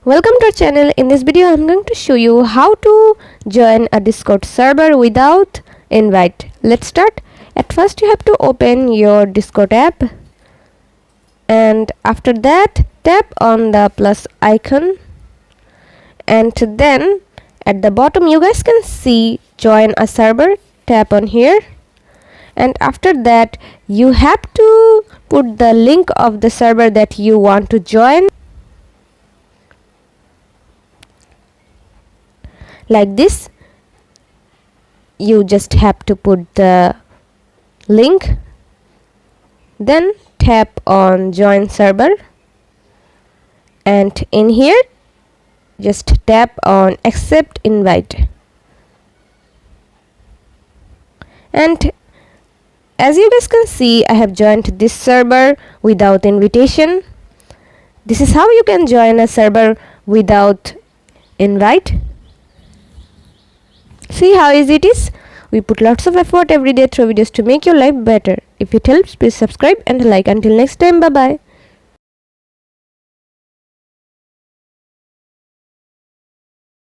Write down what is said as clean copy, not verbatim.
Welcome to our channel. In this video I'm going to show you how to join a Discord server without invite. Let's start. At first you have to open your Discord app, and after that tap on the plus icon, and then at the bottom you guys can see join a server. Tap on here, and after that you have to put the link of the server that you want to join, like this. You just have to put the link, then tap on join server, and in here just tap on accept invite. And as you guys can see, I have joined this server without invitation. This is how you can join a server without invite. See how easy it is? We put lots of effort every day through videos to make your life better. If it helps, please subscribe and like. Until next time, bye bye.